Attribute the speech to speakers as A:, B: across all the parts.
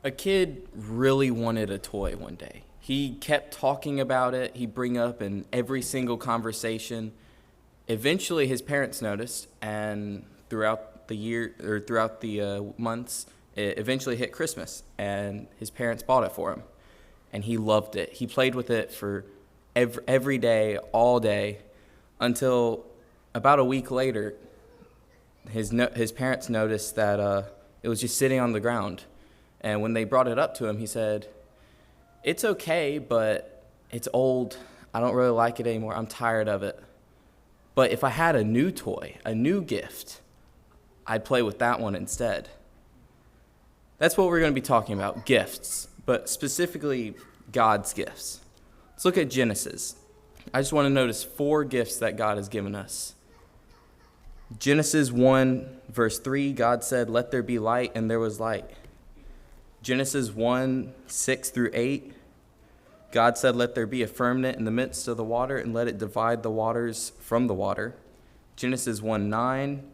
A: A kid really wanted a toy one day. He kept talking about it. He'd bring up in every single conversation. Eventually, his parents noticed, and throughout the year or throughout the months, it eventually hit Christmas, and his parents bought it for him, and he loved it. He played with it for every day, all day, until about a week later, his parents noticed that it was just sitting on the ground. And when they brought it up to him, he said, "It's okay, but it's old. I don't really like it anymore. I'm tired of it. But if I had a new toy, a new gift, I'd play with that one instead." That's what we're going to be talking about, gifts, but specifically God's gifts. Let's look at Genesis. I just want to notice 4 gifts that God has given us. Genesis 1, verse 3, God said, "Let there be light," and there was light. Genesis 1, 6 through 8, God said, "Let there be a firmament in the midst of the water, and let it divide the waters from the water." Genesis 1, 9,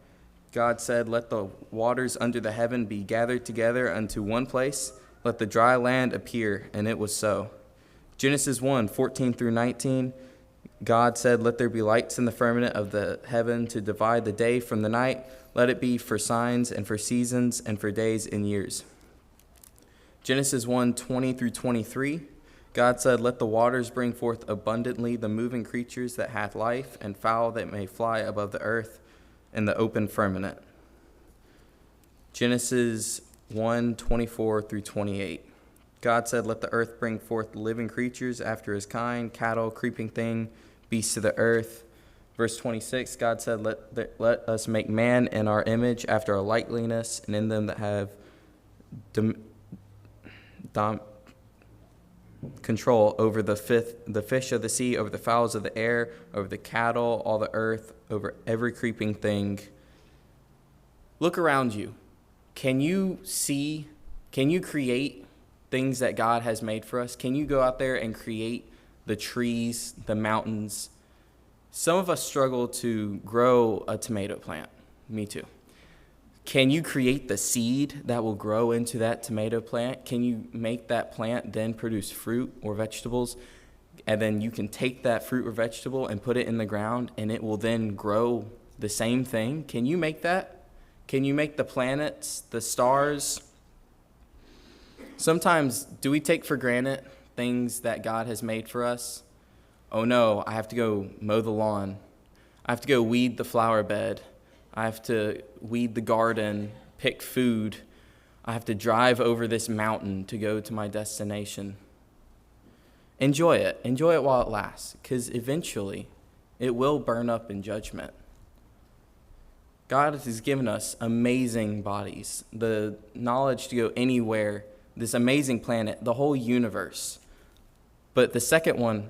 A: God said, "Let the waters under the heaven be gathered together unto one place. Let the dry land appear," and it was so. Genesis 1, 14 through 19, God said, "Let there be lights in the firmament of the heaven to divide the day from the night. Let it be for signs and for seasons and for days and years." Genesis 1, 20 through 23, God said, "Let the waters bring forth abundantly the moving creatures that hath life, and fowl that may fly above the earth in the open firmament." Genesis 1, 24 through 28, God said, "Let the earth bring forth living creatures after his kind, cattle, creeping thing, beasts of the earth." Verse 26, God said, Let us make man in our image after our likeness, and in them that have control over the fish of the sea, over the fowls of the air, over the cattle, all the earth, over every creeping thing. Look around you. Can you create things that God has made for us? Can you go out there and create the trees, the mountains? Some of us struggle to grow a tomato plant. Me too. Can you create the seed that will grow into that tomato plant? Can you make that plant then produce fruit or vegetables? And then you can take that fruit or vegetable and put it in the ground, and it will then grow the same thing. Can you make that? Can you make the planets, the stars? Sometimes, do we take for granted things that God has made for us? Oh no, I have to go mow the lawn. I have to go weed the flower bed. I have to weed the garden, pick food. I have to drive over this mountain to go to my destination. Enjoy it. Enjoy it while it lasts, because eventually it will burn up in judgment. God has given us amazing bodies, the knowledge to go anywhere, this amazing planet, the whole universe. But the second one,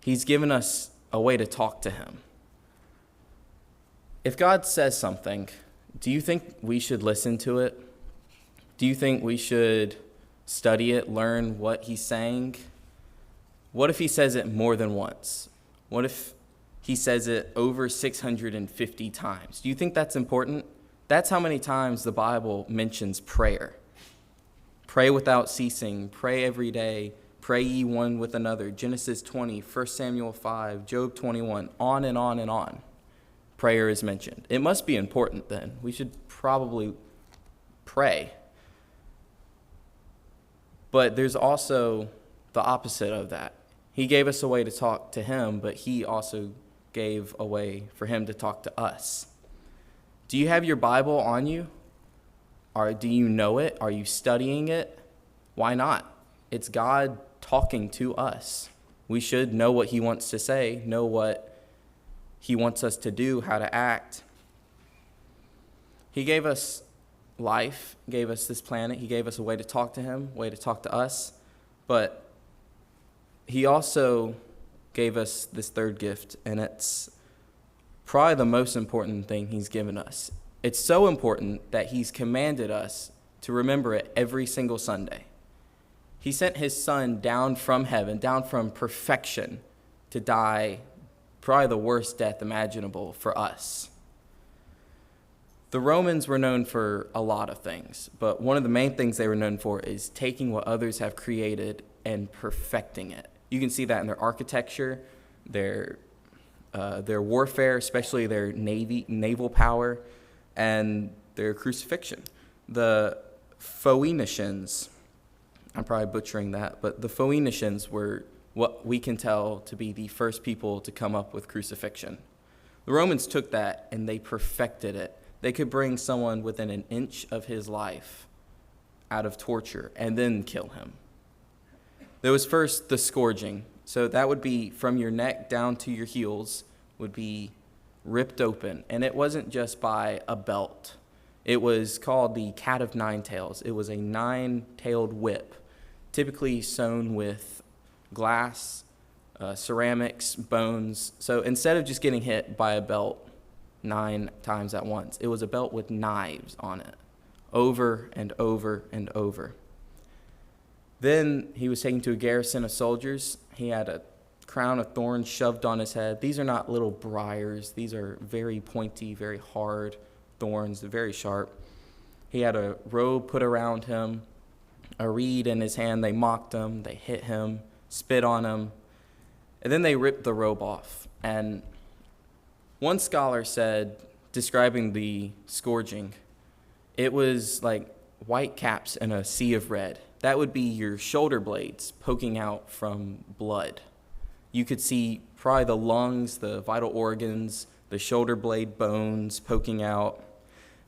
A: he's given us a way to talk to him. If God says something, do you think we should listen to it? Do you think we should study it, learn what he's saying? What if he says it more than once? What if he says it over 650 times? Do you think that's important? That's how many times the Bible mentions prayer. Pray without ceasing, pray every day, pray ye one with another. Genesis 20, 1 Samuel 5, Job 21, on and on and on. Prayer is mentioned. It must be important then. We should probably pray. But there's also the opposite of that. He gave us a way to talk to him, but he also gave a way for him to talk to us. Do you have your Bible on you? Or do you know it? Are you studying it? Why not? It's God talking to us. We should know what he wants to say, know what he wants us to do, how to act. He gave us life, gave us this planet. He gave us a way to talk to him, a way to talk to us. But he also gave us this third gift, and it's probably the most important thing he's given us. It's so important that he's commanded us to remember it every single Sunday. He sent his son down from heaven, down from perfection, to die probably the worst death imaginable for us. The Romans were known for a lot of things, but one of the main things they were known for is taking what others have created and perfecting it. You can see that in their architecture, their warfare, especially their naval power, and their crucifixion. The Phoenicians, I'm probably butchering that, but the Phoenicians were what we can tell to be the first people to come up with crucifixion. The Romans took that and they perfected it. They could bring someone within an inch of his life out of torture and then kill him. There was first the scourging. So that would be from your neck down to your heels would be ripped open. And it wasn't just by a belt. It was called the cat of nine tails. It was a 9-tailed whip, typically sewn with glass, ceramics, bones. So instead of just getting hit by a belt 9 times at once, it was a belt with knives on it, over and over and over. Then he was taken to a garrison of soldiers. He had a crown of thorns shoved on his head. These are not little briars. These are very pointy, very hard thorns, very sharp. He had a robe put around him, a reed in his hand. They mocked him. They hit him, spit on him. And then they ripped the robe off. And one scholar said, describing the scourging, it was like white caps in a sea of red. That would be your shoulder blades poking out from blood. You could see probably the lungs, the vital organs, the shoulder blade bones poking out.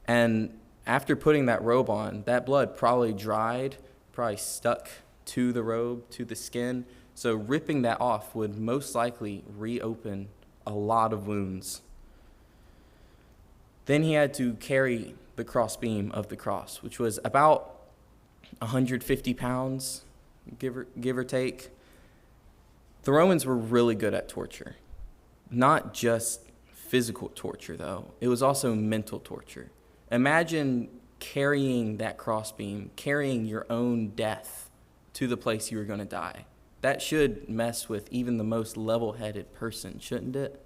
A: And after putting that robe on, that blood probably dried, probably stuck to the robe, to the skin. So ripping that off would most likely reopen a lot of wounds. Then he had to carry the crossbeam of the cross, which was about 150 pounds, give or take. The Romans were really good at torture. Not just physical torture, though. It was also mental torture. Imagine carrying that crossbeam, carrying your own death to the place you were going to die. That should mess with even the most level-headed person, shouldn't it?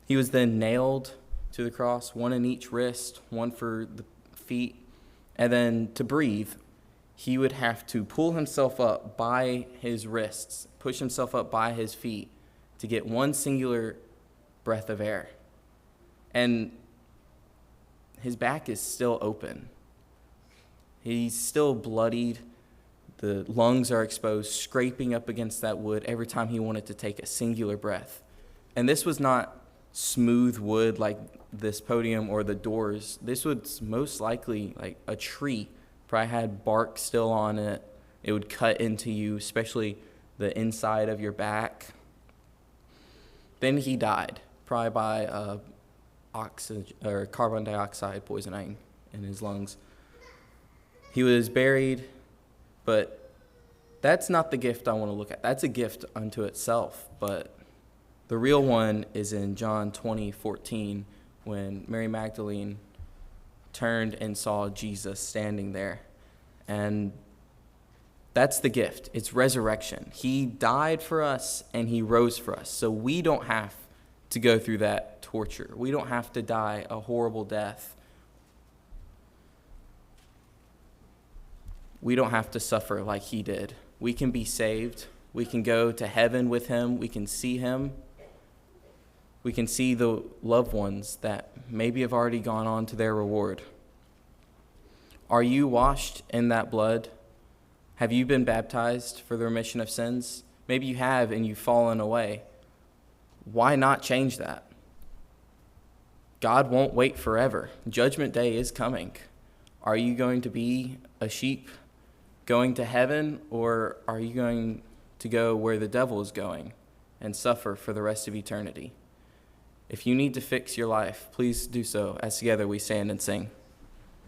A: He was then nailed to the cross, one in each wrist, one for the feet. And then to breathe, he would have to pull himself up by his wrists, push himself up by his feet to get one singular breath of air. And his back is still open. He's still bloodied. The lungs are exposed, scraping up against that wood every time he wanted to take a singular breath. And this was not smooth wood like this podium or the doors. This was most likely like a tree. Probably had bark still on it. It would cut into you, especially the inside of your back. Then he died, probably by oxygen or carbon dioxide poisoning in his lungs. He was buried, but that's not the gift I want to look at. That's a gift unto itself, but the real one is in John 20:14, when Mary Magdalene turned and saw Jesus standing there. And that's the gift. It's resurrection. He died for us and he rose for us. So we don't have to go through that torture. We don't have to die a horrible death. We don't have to suffer like he did. We can be saved. We can go to heaven with him. We can see him. We can see the loved ones that maybe have already gone on to their reward. Are you washed in that blood? Have you been baptized for the remission of sins? Maybe you have and you've fallen away. Why not change that? God won't wait forever. Judgment Day is coming. Are you going to be a sheep going to heaven, or are you going to go where the devil is going and suffer for the rest of eternity? If you need to fix your life, please do so as together we stand and sing.